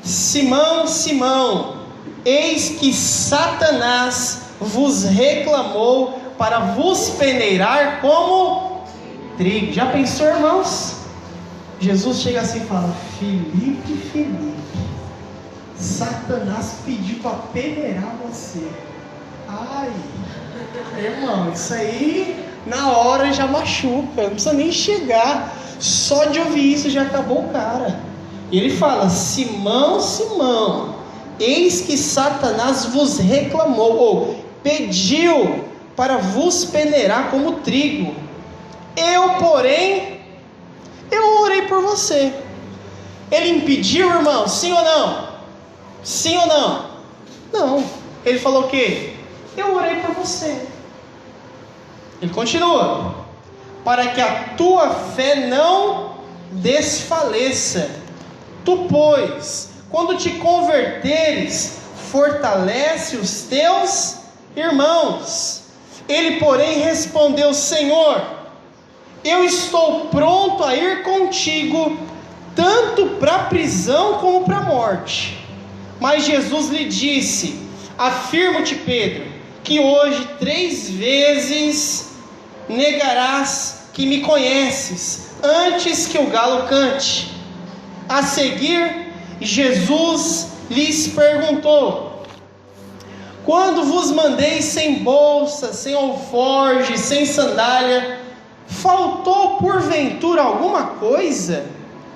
Simão, Simão, eis que Satanás vos reclamou para vos peneirar como trigo. Já pensou, irmãos? Jesus chega assim e fala: Felipe, Satanás pediu para peneirar você. Ai, irmão, isso aí na hora já machuca, não precisa nem chegar, só de ouvir isso já acabou o cara. E ele fala: Simão, Simão, eis que Satanás vos reclamou, ou pediu para vos peneirar como trigo. Eu, porém, eu orei por você. Ele impediu, irmão? Sim ou não? Sim ou não? Não. Ele falou o quê? Eu orei por você. Ele continua: para que a tua fé não desfaleça. Tu, pois, quando te converteres, fortalece os teus irmãos. Ele, porém, respondeu: Senhor, eu estou pronto a ir contigo, tanto para a prisão como para a morte. Mas Jesus lhe disse: afirmo-te, Pedro, que hoje 3 vezes negarás que me conheces, antes que o galo cante. A seguir, Jesus lhes perguntou: quando vos mandei sem bolsa, sem alforje, sem sandália, faltou porventura alguma coisa?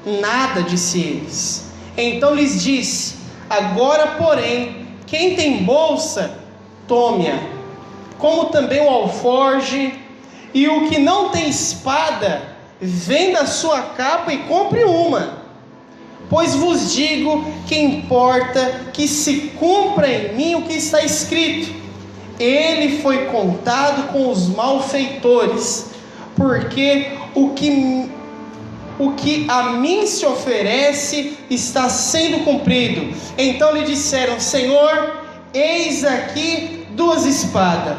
Nada, disse eles. Então lhes disse: agora, porém, quem tem bolsa, tome-a, como também o alforje, e o que não tem espada, venda a sua capa e compre uma. Pois vos digo que importa que se cumpra em mim o que está escrito: ele foi contado com os malfeitores, porque o que a mim se oferece está sendo cumprido. Então lhe disseram: Senhor, eis aqui 2 espadas.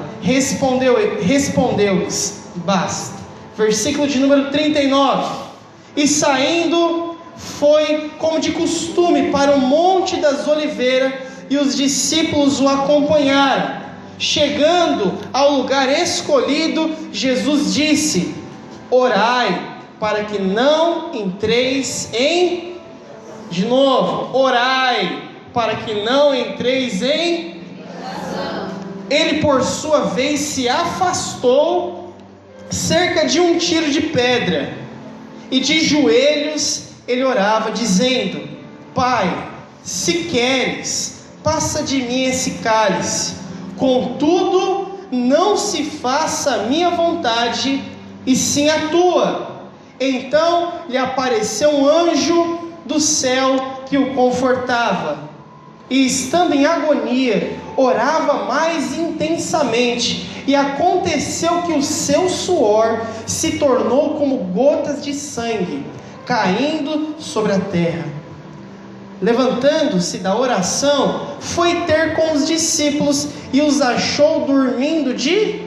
Respondeu-lhes: basta. Versículo de número 39. E saindo, foi como de costume para o Monte das Oliveiras, e os discípulos o acompanharam. Chegando ao lugar escolhido, Jesus disse: orai, para que não entreis em... De novo, orai, para que não entreis em... Ele, por sua vez, se afastou cerca de 1 tiro de pedra, e de joelhos ele orava, dizendo: Pai, se queres, passa de mim esse cálice, contudo não se faça a minha vontade, e sim a tua. Então lhe apareceu um anjo do céu que o confortava, e estando em agonia, orava mais intensamente, e aconteceu que o seu suor se tornou como gotas de sangue, caindo sobre a terra. Levantando-se da oração, foi ter com os discípulos, e os achou dormindo de...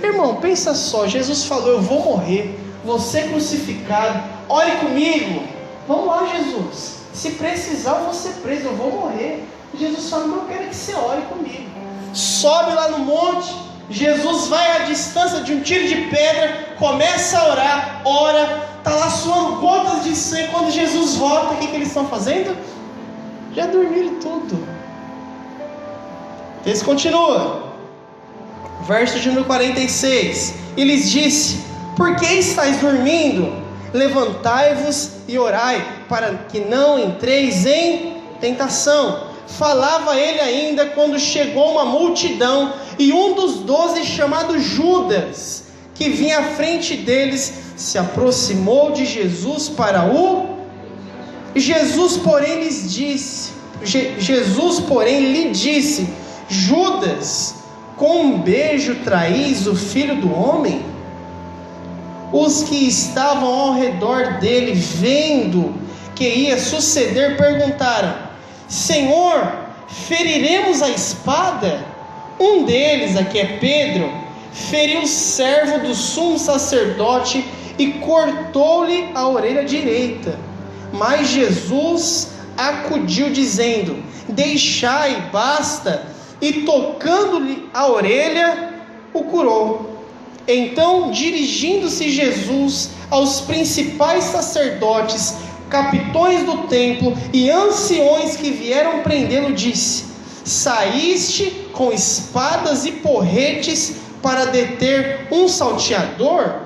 Irmão, pensa só, Jesus falou: eu vou morrer, vou ser crucificado, ore comigo. Vamos lá, Jesus, se precisar eu vou ser preso, eu vou morrer. Jesus fala: não, eu quero que você ore comigo. Sobe lá no monte, Jesus vai à distância de 1 tiro de pedra, começa a orar, ora, está lá suando gotas de sangue. Quando Jesus volta, o que eles estão fazendo? Já dormiram tudo. Esse continua, verso de número 46. E lhes disse: por que estáis dormindo? Levantai-vos e orai, para que não entreis em tentação. Falava ele ainda quando chegou uma multidão, e um dos 12, chamado Judas, que vinha à frente deles, se aproximou de Jesus para o... Jesus, porém, lhe disse: Judas, com um beijo traís o Filho do Homem? Os que estavam ao redor dele, vendo que ia suceder, perguntaram: Senhor, feriremos a espada? Um deles, aqui é Pedro, feriu o servo do sumo sacerdote e cortou-lhe a orelha direita. Mas Jesus acudiu dizendo: deixai, basta, e tocando-lhe a orelha, o curou. Então, dirigindo-se Jesus aos principais sacerdotes, capitões do templo e anciões que vieram prendê-lo, disse: saíste com espadas e porretes para deter um salteador?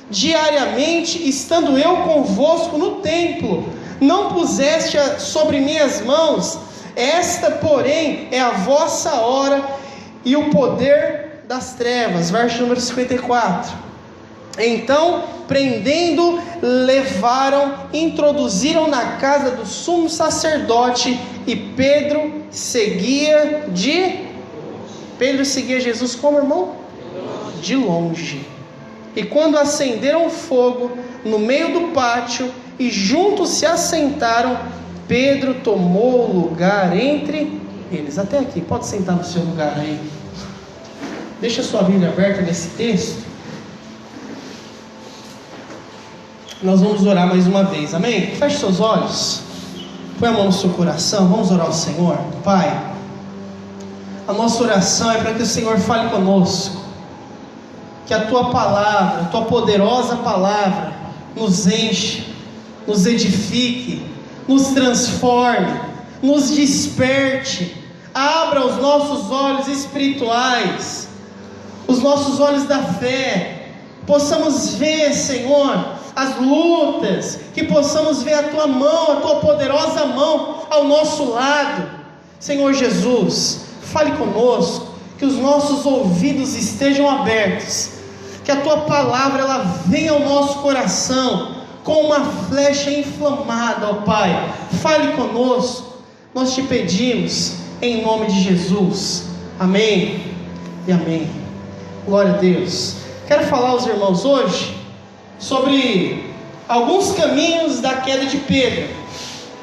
Diariamente, estando eu convosco no templo, não puseste sobre minhas mãos? Esta, porém, é a vossa hora e o poder das trevas. Verso número 54. Então, prendendo, levaram, introduziram na casa do sumo sacerdote, e Pedro seguia Jesus como, irmão? De longe. E quando acenderam fogo no meio do pátio e juntos se assentaram, Pedro tomou o lugar entre eles. Até aqui, pode sentar no seu lugar aí. Deixa a sua Bíblia aberta nesse texto. Nós vamos orar mais uma vez, amém? Feche seus olhos, põe a mão no seu coração, vamos orar ao Senhor. Pai, a nossa oração é para que o Senhor fale conosco, que a Tua palavra, a Tua poderosa palavra, nos enche, nos edifique, nos transforme, nos desperte, abra os nossos olhos espirituais, os nossos olhos da fé, possamos ver, Senhor, as lutas, que possamos ver a Tua mão, a Tua poderosa mão ao nosso lado. Senhor Jesus, fale conosco, que os nossos ouvidos estejam abertos, que a Tua palavra ela venha ao nosso coração com uma flecha inflamada, ó Pai. Fale conosco, nós te pedimos em nome de Jesus, amém e amém. Glória a Deus. Quero falar aos irmãos hoje sobre alguns caminhos da queda de Pedro.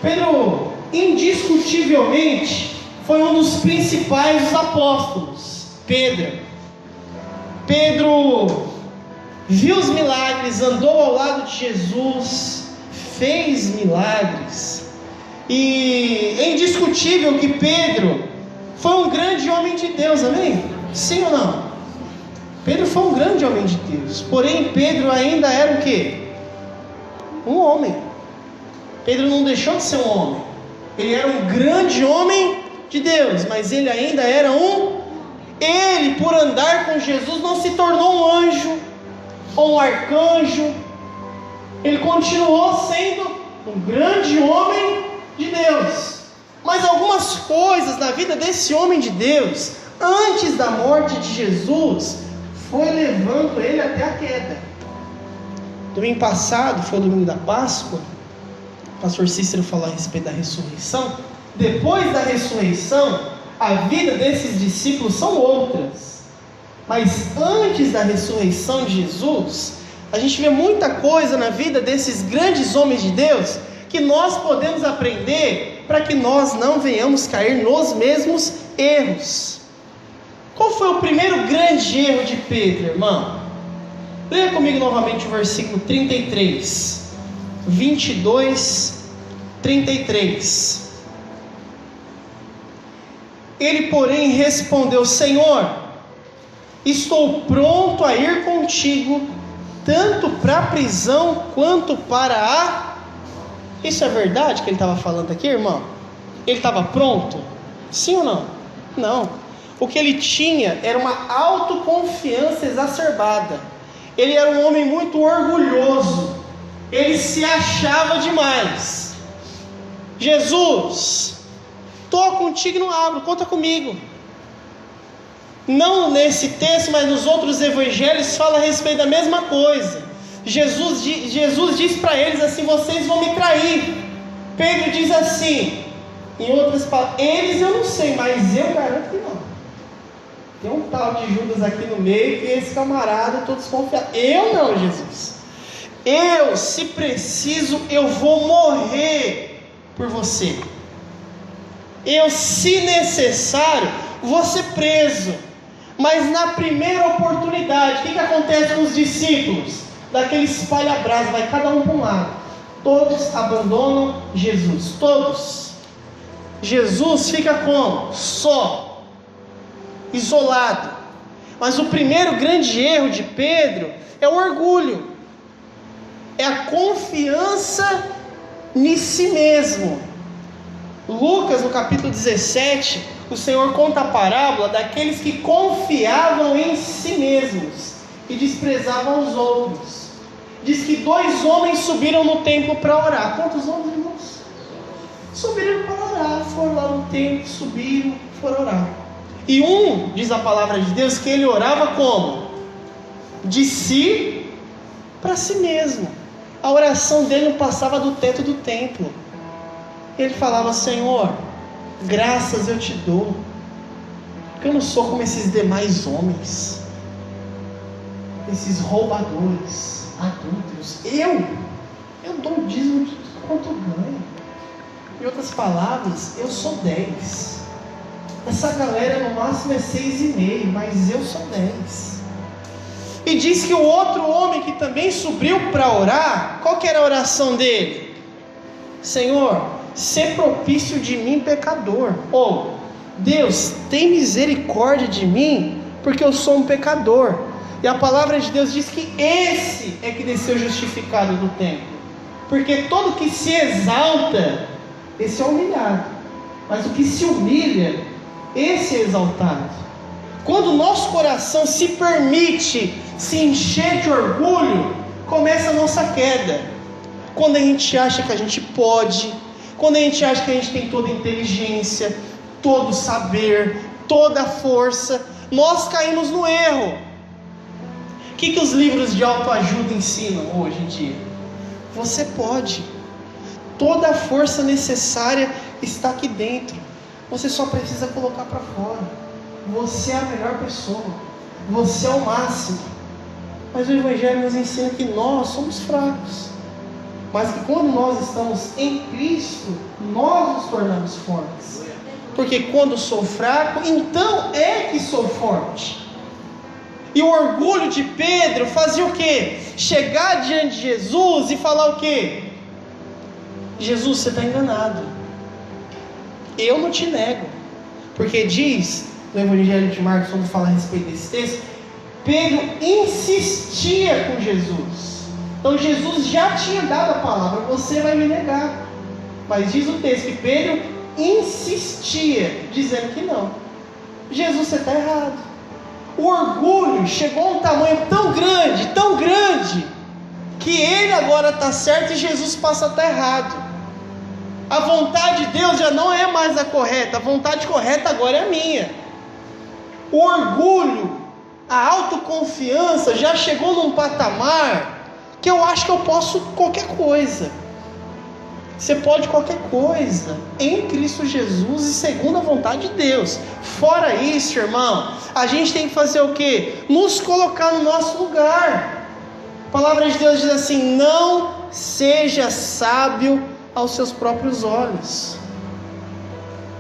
Pedro, indiscutivelmente, foi um dos principais dos apóstolos. Pedro viu os milagres, andou ao lado de Jesus, fez milagres. E é indiscutível que Pedro foi um grande homem de Deus, amém? Sim ou não? Pedro foi um grande homem de Deus, porém Pedro ainda era o quê? Um homem. Pedro não deixou de ser um homem. Ele era um grande homem de Deus, mas ele ainda era ele, por andar com Jesus, não se tornou um anjo ou um arcanjo. Ele continuou sendo um grande homem de Deus. Mas algumas coisas na vida desse homem de Deus, antes da morte de Jesus, foi levando ele até a queda. Domingo passado foi o domingo da Páscoa. O pastor Cícero falou a respeito da ressurreição. Depois da ressurreição, a vida desses discípulos são outras. Mas antes da ressurreição de Jesus, a gente vê muita coisa na vida desses grandes homens de Deus que nós podemos aprender para que nós não venhamos cair nos mesmos erros. Qual foi o primeiro grande erro de Pedro, irmão? Leia comigo novamente o versículo 33, 22, 33. Ele, porém, respondeu: Senhor, estou pronto a ir contigo, tanto para a prisão quanto para a... Isso é verdade que ele estava falando aqui, irmão? Ele estava pronto? Sim ou não? Não. O que ele tinha era uma autoconfiança exacerbada. Ele era um homem muito orgulhoso. Ele se achava demais. Jesus, estou contigo e não abro, conta comigo. Não nesse texto, mas nos outros evangelhos fala a respeito da mesma coisa. Jesus diz para eles assim: vocês vão me trair. Pedro diz assim, em outras palavras: eles eu não sei, mas eu garanto que não. Tem um tal de Judas aqui no meio, que esse camarada, eu estou desconfiado. Eu não, Jesus. Eu, se preciso, eu vou morrer por você. Eu, se necessário, vou ser preso. Mas na primeira oportunidade, o que acontece com os discípulos? Daquele espalha-brasa, vai cada um para um lado. Todos abandonam Jesus, todos. Jesus fica como? Só, isolado. Mas o primeiro grande erro de Pedro é o orgulho, é a confiança em si mesmo. Lucas, no capítulo 17, o Senhor conta a parábola daqueles que confiavam em si mesmos e desprezavam os outros. Diz que 2 homens subiram no templo para orar. Quantos homens, irmãos? Subiram para orar, foram lá no templo, subiram, foram orar. E um, diz a palavra de Deus, que ele orava como? De si para si mesmo. A oração dele não passava do teto do templo. Ele falava: Senhor, graças eu te dou, porque eu não sou como esses demais homens, esses roubadores, adúlteros. Eu dou um dízimo de quanto ganho. Em outras palavras, eu sou 10. Essa galera no máximo é 6,5, mas eu sou 10. E diz que o outro homem que também subiu para orar, qual que era a oração dele? Senhor, sê propício de mim, pecador. Ou, Deus, tem misericórdia de mim, porque eu sou um pecador. E a palavra de Deus diz que esse é que desceu justificado do templo. Porque todo que se exalta, esse é humilhado. Mas o que se humilha, esse é exaltado. Quando o nosso coração se permite se encher de orgulho, começa a nossa queda. Quando a gente acha que a gente pode, quando a gente acha que a gente tem toda a inteligência, todo o saber, toda a força, nós caímos no erro. O que os livros de autoajuda ensinam hoje em dia? Você pode. Toda a força necessária está aqui dentro. Você só precisa colocar para fora. Você é a melhor pessoa. Você é o máximo. Mas o Evangelho nos ensina que nós somos fracos. Mas que quando nós estamos em Cristo, nós nos tornamos fortes. Porque quando sou fraco, então é que sou forte. E o orgulho de Pedro fazia o quê? Chegar diante de Jesus e falar o quê? Jesus, você está enganado. Eu não te nego. Porque diz no Evangelho de Marcos, quando fala a respeito desse texto, Pedro insistia com Jesus. Então Jesus já tinha dado a palavra: você vai me negar. Mas diz o texto que Pedro insistia, dizendo que não. Jesus, você está errado. O orgulho chegou a um tamanho tão grande, que ele agora está certo e Jesus passa a estar errado. A vontade de Deus já não é mais a correta, a vontade correta agora é a minha. O orgulho, a autoconfiança já chegou num patamar que eu acho que eu posso qualquer coisa. Você pode qualquer coisa em Cristo Jesus e segundo a vontade de Deus. Fora isso, irmão, a gente tem que fazer o quê? Nos colocar no nosso lugar. A palavra de Deus diz assim: não seja sábio aos seus próprios olhos.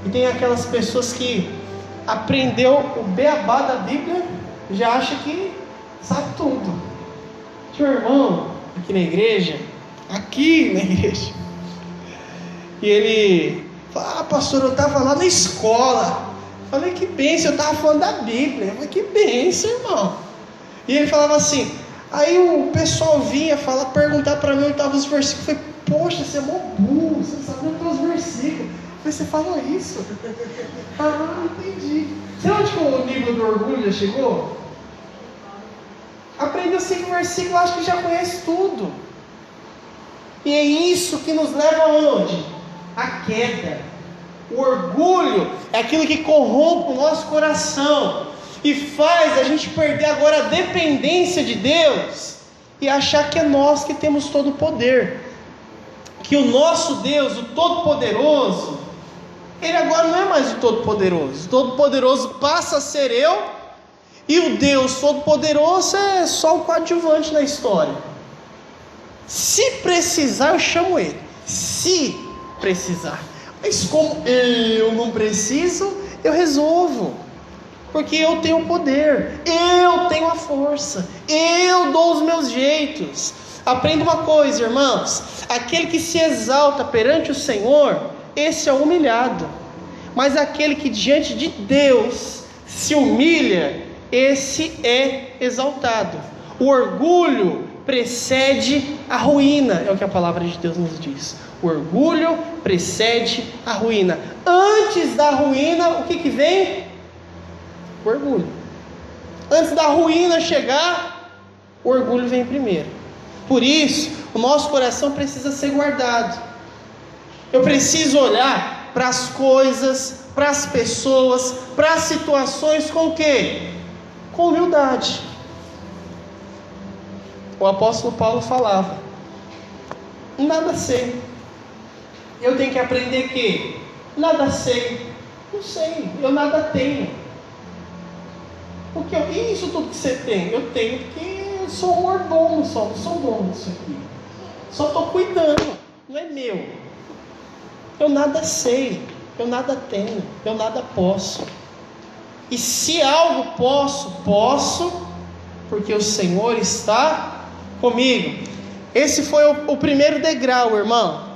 E tem aquelas pessoas que aprendeu o beabá da Bíblia, já acha que sabe tudo. Tinha um irmão aqui na igreja, e ele falou: pastor, eu estava lá na escola. Falei: que bênção, eu estava falando da Bíblia. Eu falei: que bênção, irmão. E ele falava assim, aí o pessoal vinha perguntar para mim onde estavam os versículos. Eu falei: poxa, você é mó burro, você não sabe onde estão os versículos. Eu falei: você falou isso? Ah, entendi. Sabe onde que o nível do orgulho já chegou? Aprendeu 5 versículos, acho que já conhece tudo. E é isso que nos leva aonde? A queda. O orgulho é aquilo que corrompe o nosso coração e faz a gente perder agora a dependência de Deus e achar que é nós que temos todo o poder. Que o nosso Deus, o Todo-Poderoso, Ele agora não é mais o Todo-Poderoso. O Todo-Poderoso passa a ser eu, e o Deus Todo-Poderoso é só um coadjuvante na história. Se precisar, eu chamo Ele. Se precisar. Mas como eu não preciso, eu resolvo. Porque eu tenho o poder, eu tenho a força, eu dou os meus jeitos. Aprenda uma coisa, irmãos: aquele que se exalta perante o Senhor, esse é o humilhado. Mas aquele que diante de Deus se humilha, esse é exaltado. O orgulho precede a ruína, é o que a palavra de Deus nos diz. O orgulho precede a ruína. Antes da ruína, o que vem? O orgulho. Antes da ruína chegar, o orgulho vem primeiro. Por isso, o nosso coração precisa ser guardado. Eu preciso olhar para as coisas, para as pessoas, para as situações com o quê? Com humildade. O apóstolo Paulo falava: nada sei. Eu tenho que aprender que nada sei. Não sei, eu nada tenho. Porque e isso tudo que você tem? Eu tenho porque eu sou um mordomo só, não sou dono disso aqui. Só estou cuidando, não é meu. Eu nada sei, eu nada tenho, eu nada posso. E se algo posso, porque o Senhor está comigo. Esse foi o primeiro degrau, irmão.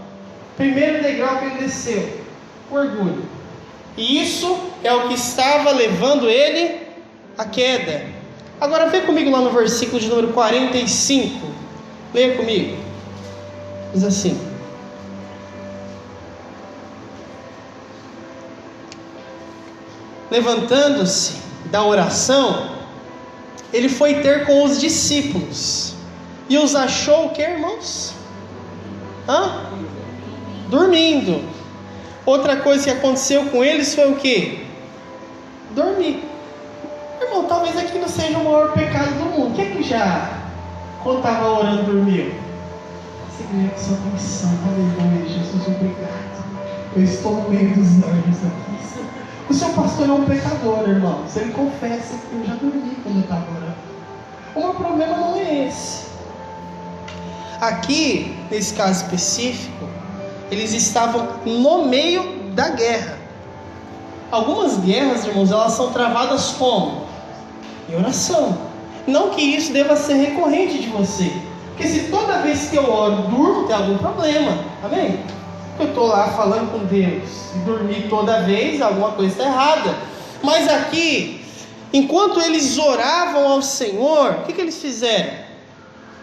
Primeiro degrau que ele desceu, o orgulho. E isso é o que estava levando ele à queda. Agora vê comigo lá no versículo de número 45. Leia comigo. Diz assim: levantando-se da oração, ele foi ter com os discípulos e os achou o que, irmãos? Dormindo. Outra coisa que aconteceu com eles foi o que? Dormir. Irmão, talvez aqui não seja o maior pecado do mundo. Quem que já, quando estava orando, dormiu? Segredo de sua atenção, aleluia, Jesus, obrigado. Eu estou no meio dos anjos aqui. O seu pastor é um pecador, irmãos. Ele confessa que eu já dormi quando eu estava orando. O meu problema não é esse. Aqui, nesse caso específico, eles estavam no meio da guerra. Algumas guerras, irmãos, elas são travadas como? Em oração. Não que isso deva ser recorrente de você. Porque se toda vez que eu oro, durmo, tem algum problema. Amém? Eu estou lá falando com Deus e dormir toda vez, alguma coisa está errada. Mas aqui, enquanto eles oravam ao Senhor, o que eles fizeram?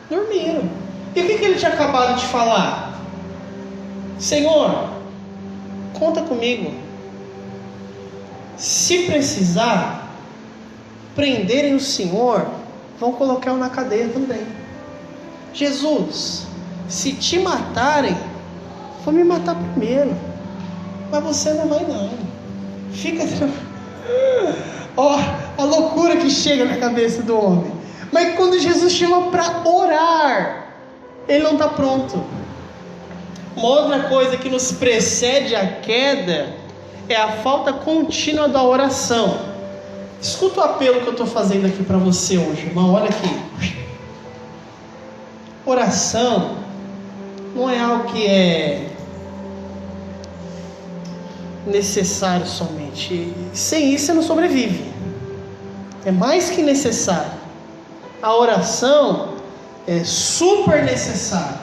Dormiram. E o que ele tinha acabado de falar? Senhor, conta comigo. Se precisar prenderem o Senhor, vão colocar-o na cadeia também. Jesus, se te matarem, vou me matar primeiro, mas você não vai não. Fica a loucura que chega na cabeça do homem. Mas quando Jesus chama para orar, ele não está pronto. Uma outra coisa que nos precede a queda é a falta contínua da oração. Escuta o apelo que eu estou fazendo aqui para você hoje, irmão. Olha aqui. Oração não é algo que é necessário somente. Sem isso você não sobrevive. É mais que necessário. A oração é super necessária.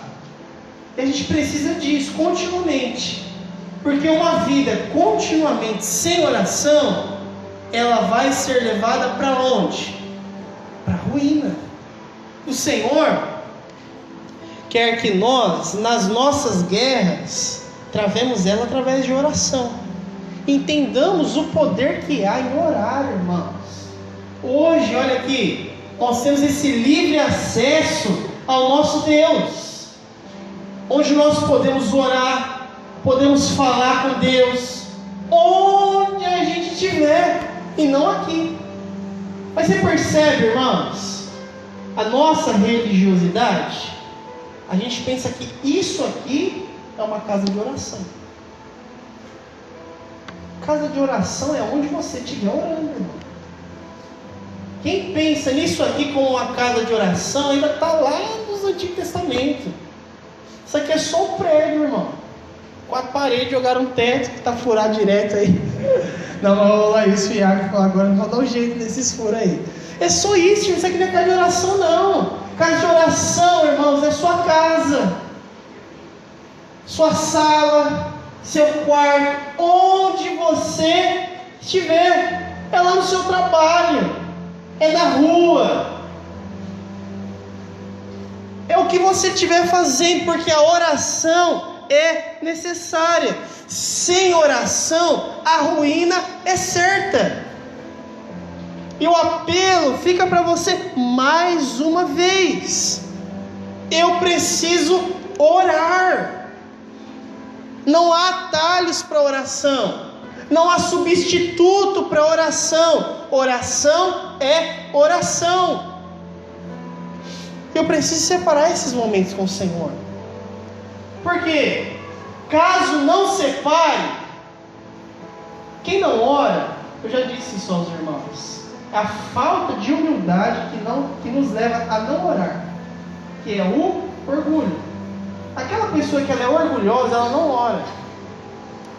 E a gente precisa disso continuamente. Porque uma vida continuamente sem oração, ela vai ser levada para onde? Para a ruína. O Senhor quer que nós, nas nossas guerras, travemos ela através de oração. Entendamos o poder que há em orar, irmãos. Hoje, olha aqui, nós temos esse livre acesso ao nosso Deus, onde nós podemos orar, podemos falar com Deus, onde a gente estiver, e não aqui. Mas você percebe, irmãos, a nossa religiosidade, a gente pensa que isso aqui é uma casa de oração. Casa de oração é onde você estiver orando, irmão. Quem pensa nisso aqui como uma casa de oração ainda está lá nos Antigos Testamentos. Isso aqui é só um prédio, irmão. 4 paredes, jogaram um teto que está furado direto aí. Não, mas vou lá isso, o Iago falou agora, não vou dar um jeito nesses furos aí. É só isso, isso aqui não é casa de oração, não. Casa de oração, irmãos, é sua casa, sua sala, seu quarto, onde onde você estiver. É lá no seu trabalho, é na rua, é o que você estiver fazendo, porque a oração é necessária. Sem oração, a ruína é certa. E o apelo fica para você mais uma vez: eu preciso orar. Não há atalhos para oração, não há substituto para oração. Oração é oração. Eu preciso separar esses momentos com o Senhor, porque caso não separe, quem não ora, eu já disse isso aos irmãos, é a falta de humildade que nos leva a não orar, que é o orgulho. Aquela pessoa que ela é orgulhosa, ela não ora.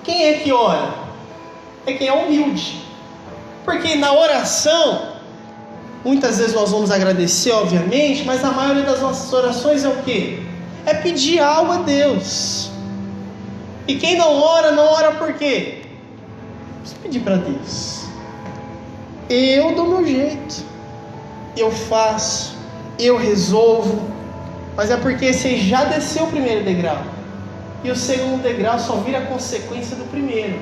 Quem é que ora? É quem é humilde. Porque na oração, muitas vezes nós vamos agradecer, obviamente, mas a maioria das nossas orações é o quê? É pedir algo a Deus. E quem não ora por quê? Precisa pedir para Deus. Eu dou meu jeito, eu faço, eu resolvo, mas é porque você já desceu o primeiro degrau, e o segundo degrau só vira consequência do primeiro.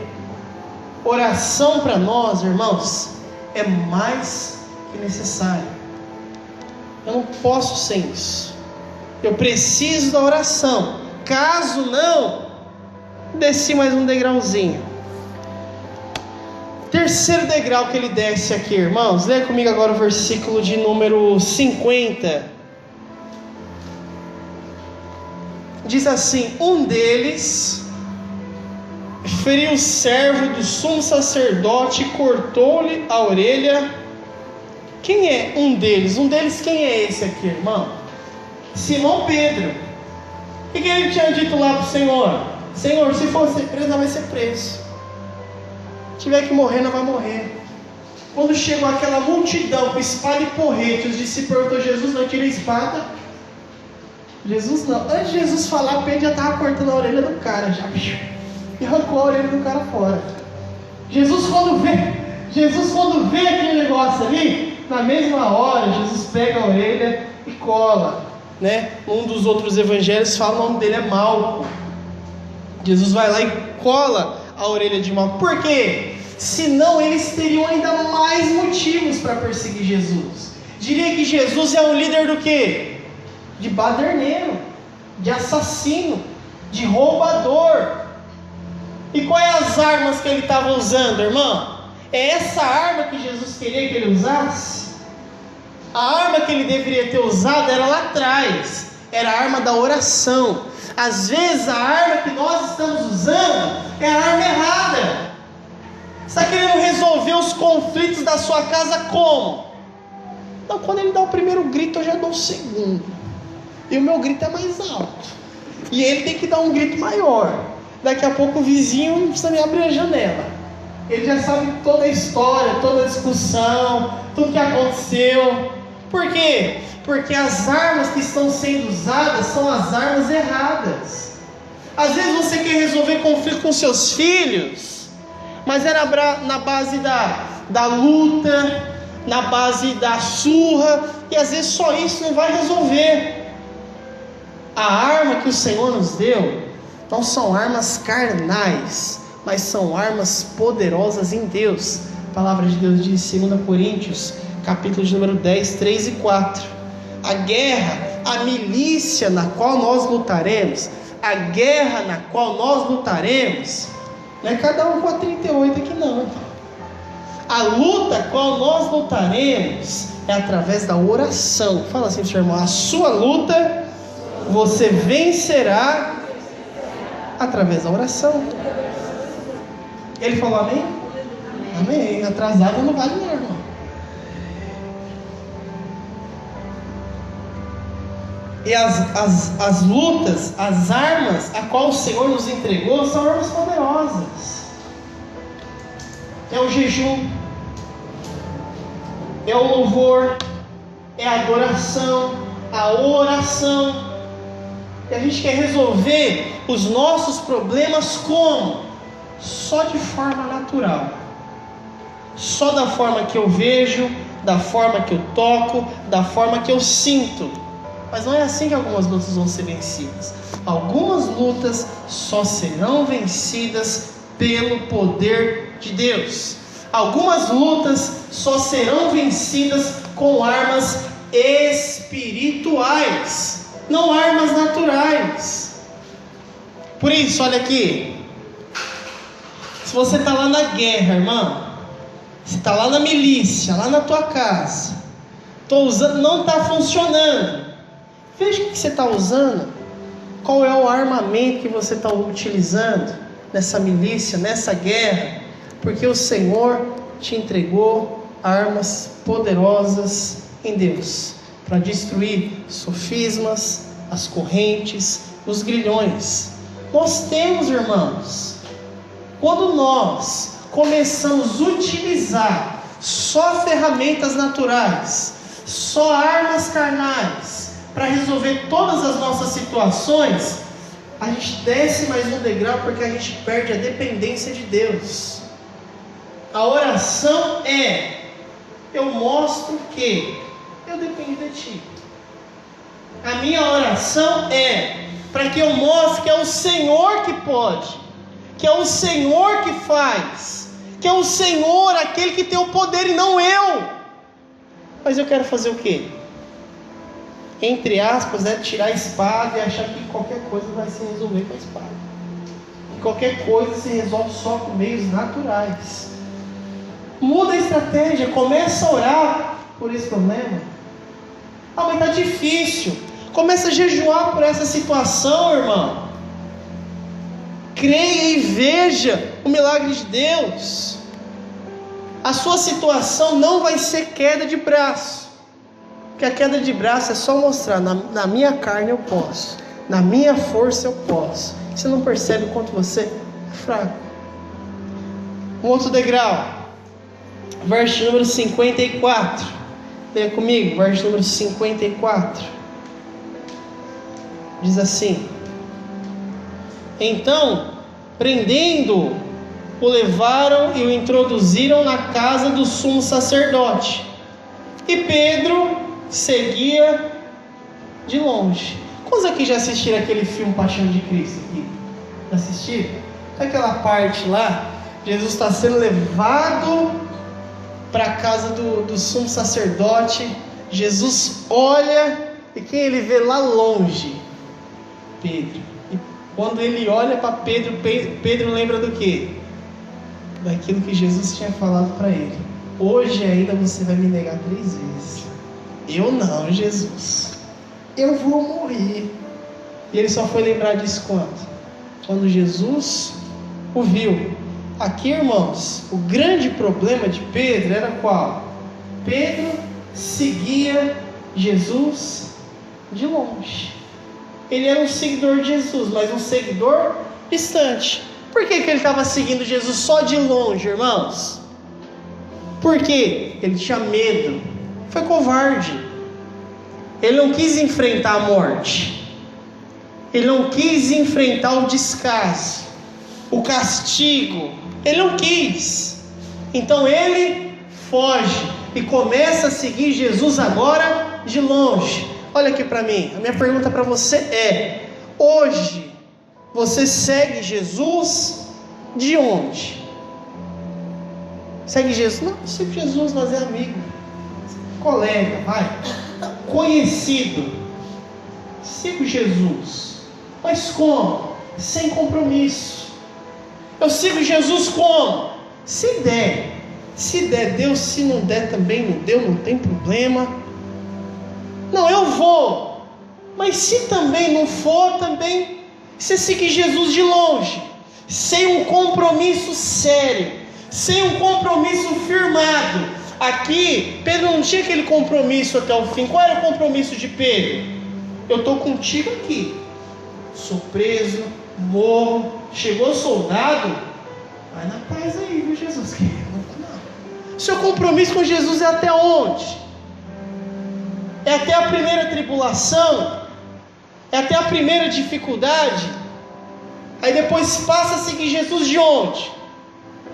Oração para nós, irmãos, é mais que necessário. Eu não posso sem isso. Eu preciso da oração. Caso não, desci mais um degrauzinho. Terceiro degrau que ele desce aqui, irmãos. Leia comigo agora o versículo de número 50. Diz assim: um deles feriu o servo do sumo sacerdote e cortou-lhe a orelha. Quem é um deles? Um deles, quem é esse aqui, irmão? Simão Pedro. O que ele tinha dito lá para o Senhor? Senhor, se for ser preso, não vai ser preso. Se tiver que morrer, não vai morrer. Quando chegou aquela multidão com espada e porrete, os discípulos perguntou: Jesus, não tira a espada? Jesus não. Antes de Jesus falar, Pedro já estava cortando a orelha do cara, já. E arrancou a orelha do cara fora. Jesus quando vê aquele negócio ali, na mesma hora, Jesus pega a orelha e cola, né? Um dos outros evangelhos fala, o nome dele é Malco. Jesus vai lá e cola a orelha de Malco. Por quê? Senão eles teriam ainda mais motivos para perseguir Jesus. Diria que Jesus é um líder do quê? De baderneiro, de assassino, de roubador. E quais as armas que ele estava usando, irmão? É essa arma que Jesus queria que ele usasse? A arma que ele deveria ter usado era lá atrás, era a arma da oração. Às vezes a arma que nós estamos usando é a arma errada. Você está querendo resolver os conflitos da sua casa como? Então, quando ele dá o primeiro grito, eu já dou o segundo. E o meu grito é mais alto. E ele tem que dar um grito maior. Daqui a pouco o vizinho não precisa nem abrir a janela. Ele já sabe toda a história, toda a discussão, tudo que aconteceu. Por quê? Porque as armas que estão sendo usadas são as armas erradas. Às vezes você quer resolver conflito com seus filhos, mas é na base da luta, na base da surra, e às vezes só isso não vai resolver. A arma que o Senhor nos deu não são armas carnais, mas são armas poderosas em Deus. A palavra de Deus diz em 2 Coríntios, capítulo de número 10, 3 e 4. A guerra, a milícia na qual nós lutaremos, não é cada um com a 38 aqui não. A luta a qual nós lutaremos é através da oração. Fala assim, seu irmão: a sua luta você vencerá através da oração. Ele falou amém? Amém. Atrasado não vale não, irmão. E as lutas, as armas a qual o Senhor nos entregou são armas poderosas. É o jejum, é o louvor, é a adoração, a oração. E a gente quer resolver os nossos problemas como? só de forma natural, só da forma que eu vejo, da forma que eu toco, da forma que eu sinto. Mas não é assim que algumas lutas vão ser vencidas. Algumas lutas só serão vencidas pelo poder de Deus. Algumas lutas só serão vencidas com armas espirituais, não armas naturais. Por isso, olha aqui. Se você está lá na guerra, irmão, você está lá na milícia, lá na tua casa, não está funcionando. Veja o que você está usando. Qual é o armamento que você está utilizando nessa milícia, nessa guerra? Porque o Senhor te entregou armas poderosas em Deus para destruir sofismas, as correntes, os grilhões. Nós temos, irmãos, quando nós começamos a utilizar só ferramentas naturais, só armas carnais para resolver todas as nossas situações, a gente desce mais um degrau porque a gente perde a dependência de Deus. A oração é: eu mostro que eu dependo de Ti. A minha oração é para que eu mostre que é o Senhor que pode, que é o Senhor que faz, que é o Senhor aquele que tem o poder e não eu. Mas eu quero fazer o quê? Entre aspas, tirar a espada e achar que qualquer coisa vai se resolver com a espada. Que qualquer coisa se resolve só com meios naturais. Muda a estratégia, começa a orar por esse problema. Mas está difícil. Começa a jejuar por essa situação, irmão. Creia e veja o milagre de Deus. A sua situação não vai ser queda de braço. Porque a queda de braço é só mostrar, na minha carne eu posso, na minha força eu posso. Você não percebe o quanto você é fraco. Um outro degrau, verso número 54. Leia comigo, verso número 54. Diz assim: então, prendendo-o, o levaram e o introduziram na casa do sumo sacerdote. E Pedro seguia de longe. Quantos aqui já assistiram aquele filme Paixão de Cristo? Já assistiram? Aquela parte lá, Jesus está sendo levado para a casa do sumo sacerdote. Jesus olha, e quem ele vê lá longe? Pedro. E quando ele olha para Pedro, Pedro lembra do quê? Daquilo que Jesus tinha falado para ele: hoje ainda você vai me negar 3 vezes. Eu não, Jesus, eu vou morrer. E ele só foi lembrar disso quando Jesus o viu. Aqui, irmãos, o grande problema de Pedro era qual? Pedro seguia Jesus de longe. Ele era um seguidor de Jesus, mas um seguidor distante. Por que ele estava seguindo Jesus só de longe, irmãos? Porque ele tinha medo. Foi covarde. Ele não quis enfrentar a morte. Ele não quis enfrentar o descaso, o castigo. Ele não quis. Então ele foge e começa a seguir Jesus agora de longe. Olha aqui para mim. A minha pergunta para você é: hoje você segue Jesus de onde? Segue Jesus? Não, sigo Jesus, nós é amigo, colega, vai, conhecido. Sigo Jesus. Mas como? Sem compromisso. Eu sigo Jesus como? Se der. Se der, Deus. Se não der, também não deu, não tem problema. Não, eu vou. Mas se também não for, também você siga Jesus de longe, sem um compromisso sério, sem um compromisso firmado. Aqui, Pedro não tinha aquele compromisso até o fim. Qual era o compromisso de Pedro? Eu estou contigo aqui. Sou preso, morro, chegou soldado, vai na paz aí, viu, Jesus? Não. Seu compromisso com Jesus é até onde? É até a primeira tribulação? É até a primeira dificuldade? Aí depois passa a seguir Jesus de onde?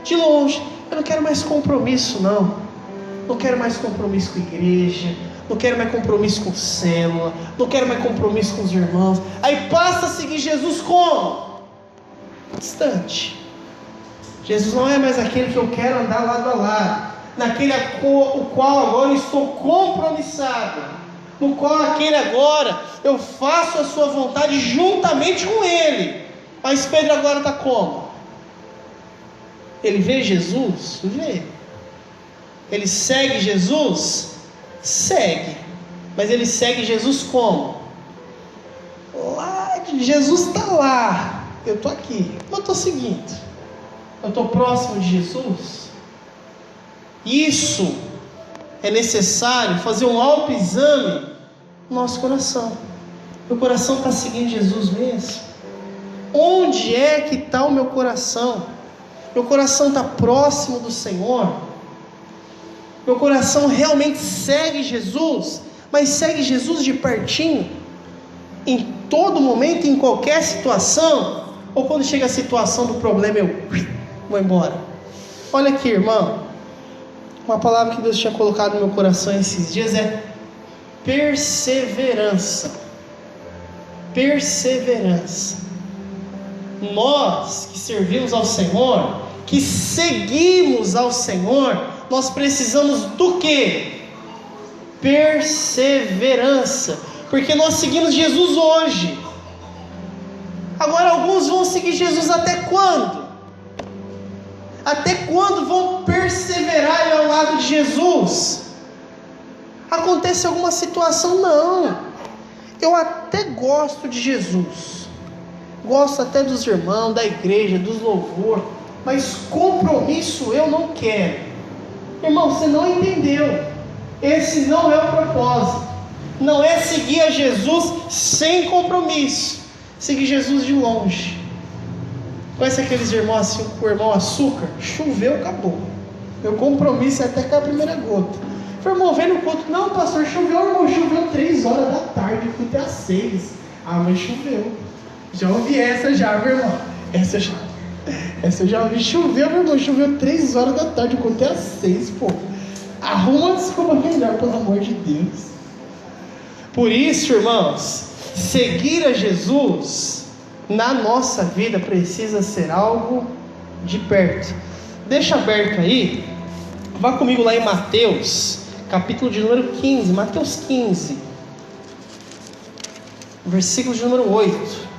De longe. Eu não quero mais compromisso, não. Não quero mais compromisso com a igreja. Não quero mais compromisso com célula. Não quero mais compromisso com os irmãos. Aí passa a seguir Jesus como? Distante. Jesus não é mais aquele que eu quero andar lado a lado. Naquele o qual agora eu estou compromissado. No qual aquele agora eu faço a sua vontade juntamente com ele. Mas Pedro agora está como? Ele vê Jesus? Vê. Ele segue Jesus? Segue. Mas ele segue Jesus como? Lá, Jesus está lá. Eu estou aqui. Eu estou seguindo. Eu estou próximo de Jesus. Isso é necessário fazer um autoexame no nosso coração. Meu coração está seguindo Jesus mesmo? Onde é que está o meu coração? Meu coração está próximo do Senhor? Meu coração realmente segue Jesus? Mas segue Jesus de pertinho? Em todo momento, em qualquer situação? Ou quando chega a situação do problema eu vou embora? Olha aqui, irmão. Uma palavra que Deus tinha colocado no meu coração esses dias é perseverança. Perseverança. Nós que servimos ao Senhor, que seguimos ao Senhor, nós precisamos do quê? Perseverança. Porque nós seguimos Jesus hoje. Agora alguns vão seguir Jesus até quando? Até quando vão perseverar ao lado de Jesus? Acontece alguma situação? Não. Eu até gosto de Jesus. Gosto até dos irmãos, da igreja, dos louvor. Mas compromisso eu não quero. Irmão, você não entendeu. Esse não é o propósito. Não é seguir a Jesus sem compromisso. Seguir Jesus de longe. Conhece aqueles irmãos assim, com o irmão açúcar? Choveu, acabou. Meu compromisso é até com a primeira gota. Falei, irmão, vem no culto. Não, pastor, choveu, irmão. Choveu 3 horas da tarde, fui até às 6. Ah, mas choveu. Já ouvi essa já, meu irmão. Essa eu já ouvi. Choveu, meu irmão. Choveu 3 horas da tarde, eu contei às 6, pô. Arruma uma desculpa melhor, pelo amor de Deus. Por isso, irmãos, seguir a Jesus na nossa vida precisa ser algo de perto. Deixa aberto aí. Vá comigo lá em Mateus, capítulo de número 15. Mateus 15, versículo de número 8.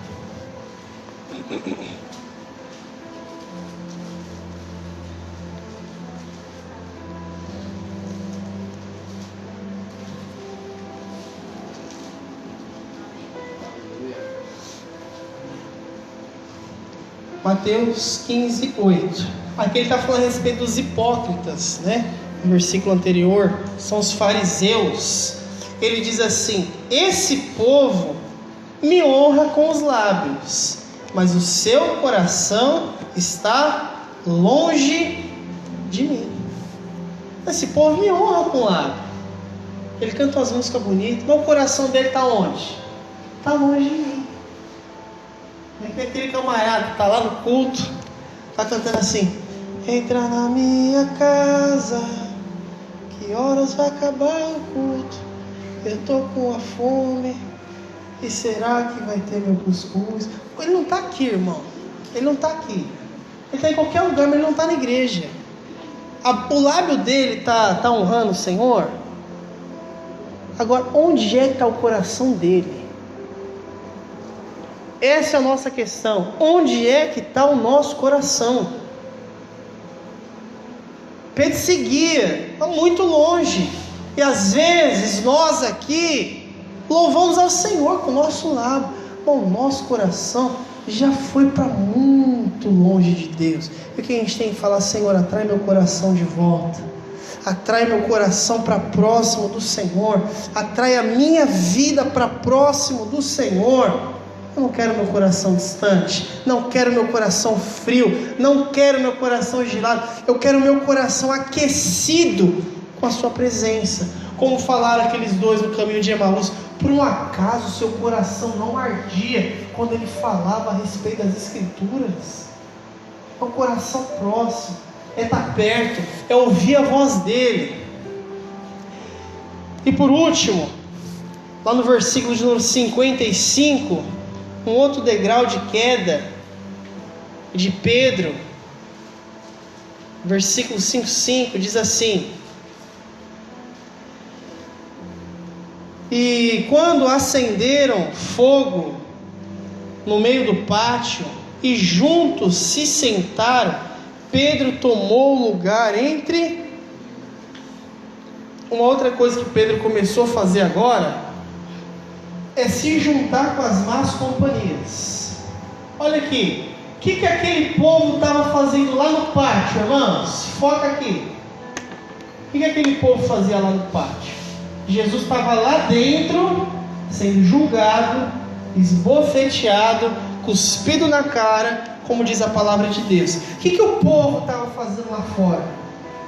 Mateus 15, 8. Aqui ele está falando a respeito dos hipócritas, né? No versículo anterior, são os fariseus. Ele diz assim: esse povo me honra com os lábios, mas o seu coração está longe de mim. Esse povo me honra com o lábio. Ele canta umas músicas bonitas, mas o coração dele está onde? Está longe de mim. É aquele camarada que está lá no culto, está cantando assim: entra na minha casa, que horas vai acabar o culto? Eu estou com a fome, e será que vai ter meu cuscuz? Ele não está aqui, irmão. Ele não está aqui. Ele está em qualquer lugar, mas ele não está na igreja. O lábio dele está honrando o Senhor. Agora, onde é que está o coração dele? Essa é a nossa questão. Onde é que está o nosso coração? Pedro seguia, está muito longe. E às vezes nós aqui louvamos ao Senhor com o nosso lábio. Bom, o nosso coração já foi para muito longe de Deus. E o que a gente tem que falar? Senhor, atrai meu coração de volta. Atrai meu coração para próximo do Senhor. Atrai a minha vida para próximo do Senhor. Eu não quero meu coração distante, não quero meu coração frio, não quero meu coração gelado, eu quero meu coração aquecido com a sua presença. Como falaram aqueles dois no caminho de Emaús: Por um acaso seu coração não ardia quando ele falava a respeito das Escrituras? É um coração próximo, é estar perto, é ouvir a voz dele. E por último, lá no versículo de número 55, um outro degrau de queda de Pedro, versículo 5,5 diz assim: e quando acenderam fogo no meio do pátio e juntos se sentaram, Pedro tomou o lugar entre. Uma outra coisa que Pedro começou a fazer agora é se juntar com as más companhias. Olha aqui, o que aquele povo estava fazendo lá no pátio, irmãos? Foca aqui. O que aquele povo fazia lá no pátio? Jesus estava lá dentro, sendo julgado, esbofeteado, cuspido na cara, como diz a palavra de Deus. O que o povo estava fazendo lá fora?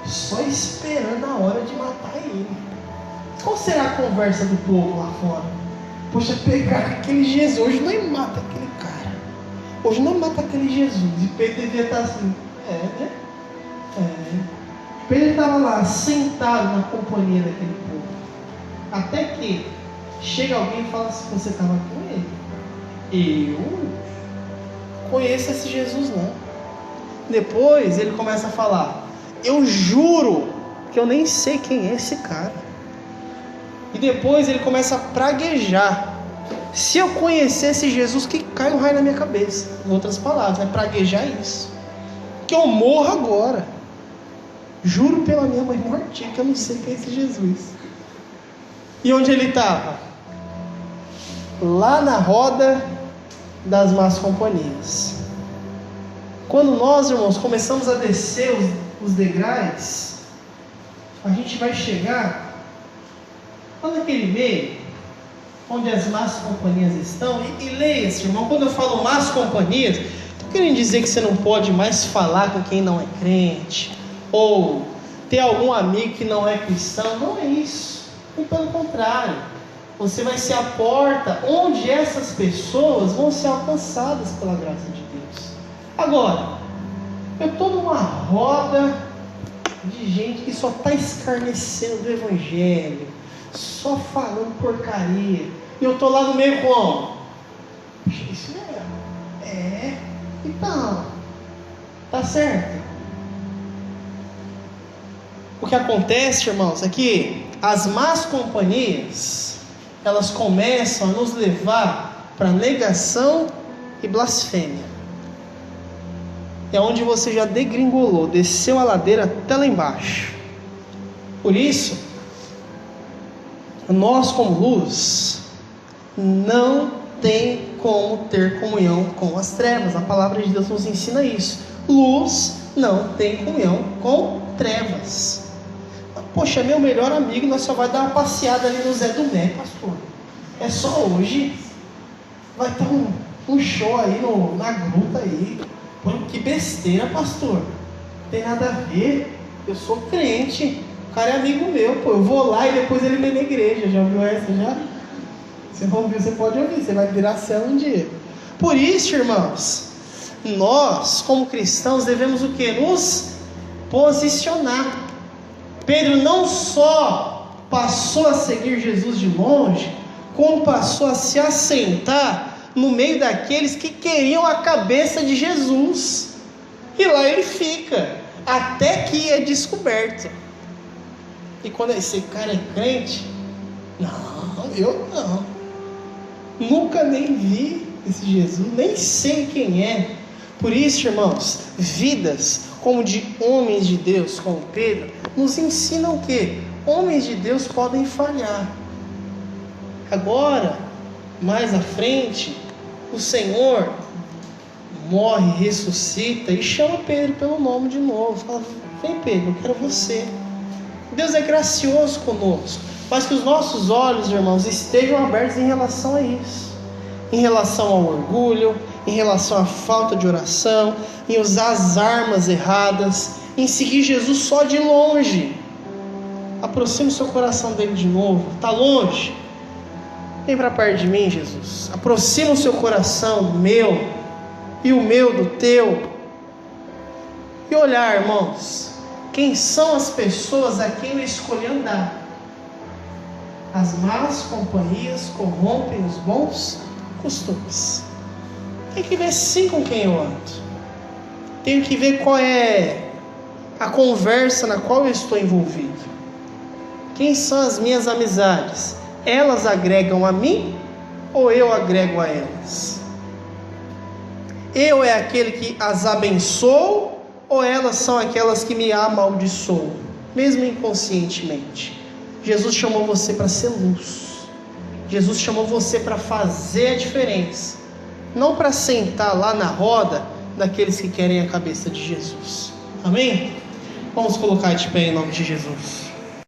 Só esperando a hora de matar ele. Qual será a conversa do povo lá fora? Poxa, pegar aquele Jesus, hoje não mata aquele cara, hoje não mata aquele Jesus. E Pedro devia estar assim, né? Pedro estava lá, sentado na companhia daquele povo. Até que chega alguém e fala assim: você estava com ele? Eu conheço esse Jesus não. Depois ele começa a falar: eu juro que eu nem sei quem é esse cara. E depois ele começa a praguejar: se eu conhecesse Jesus, que cai um raio na minha cabeça. Em outras palavras, praguejar isso, que eu morro agora. Juro pela minha mãe mortinha que eu não sei quem é esse Jesus. E onde ele estava? Lá na roda das más companhias. Quando nós, irmãos, começamos a descer os degraus, a gente vai chegar lá naquele meio onde as más companhias estão. E leia-se, irmão, quando eu falo más companhias, estou querendo dizer que você não pode mais falar com quem não é crente, ou ter algum amigo que não é cristão. Não é isso. E pelo contrário, você vai ser a porta onde essas pessoas vão ser alcançadas pela graça de Deus. Agora, eu estou numa roda de gente que só está escarnecendo do Evangelho, só falando porcaria, e eu estou lá no meio como? Puxa, isso mesmo. Então, tá certo? O que acontece, irmãos, é que as más companhias, elas começam a nos levar para negação e blasfêmia. É onde você já degringolou, desceu a ladeira até lá embaixo. Por isso, nós como luz não tem como ter comunhão com as trevas. A palavra de Deus nos ensina isso. Luz não tem comunhão com trevas. Poxa, meu melhor amigo, nós só vai dar uma passeada ali no Zé do Mé, pastor. É só hoje. Vai ter um show aí na gruta aí. Pô, que besteira, pastor. Não tem nada a ver. Eu sou crente. O cara é amigo meu, pô. Eu vou lá e depois ele vem na igreja. Já ouviu essa, já? Se não ouviu, você pode ouvir. Você vai virar céu um dia. Por isso, irmãos, nós, como cristãos, devemos o quê? Nos posicionar. Pedro não só passou a seguir Jesus de longe, como passou a se assentar no meio daqueles que queriam a cabeça de Jesus. E lá ele fica, até que é descoberto. E quando esse cara é crente, não, eu não. Nunca nem vi esse Jesus, nem sei quem é. Por isso, irmãos, vidas como de homens de Deus, como Pedro, nos ensinam que homens de Deus podem falhar. Agora, mais à frente, o Senhor morre, ressuscita e chama Pedro pelo nome de novo. Fala: vem Pedro, eu quero você. Deus é gracioso conosco, mas que os nossos olhos, irmãos, estejam abertos em relação a isso, em relação ao orgulho, em relação à falta de oração, em usar as armas erradas, em seguir Jesus só de longe. Aproxime o seu coração dele de novo. Está longe? Vem para perto de mim, Jesus. Aproxima o seu coração do meu e o meu do teu. E olhar, irmãos, quem são as pessoas a quem eu escolhi andar. As más companhias corrompem os bons costumes. Tem que ver sim com quem eu ando. Tenho que ver qual é a conversa na qual eu estou envolvido. Quem são as minhas amizades? Elas agregam a mim ou eu agrego a elas? Eu é aquele que as abençoo ou elas são aquelas que me amaldiçoam, mesmo inconscientemente? Jesus chamou você para ser luz. Jesus chamou você para fazer a diferença, não para sentar lá na roda daqueles que querem a cabeça de Jesus. Amém? Vamos colocar de pé em nome de Jesus.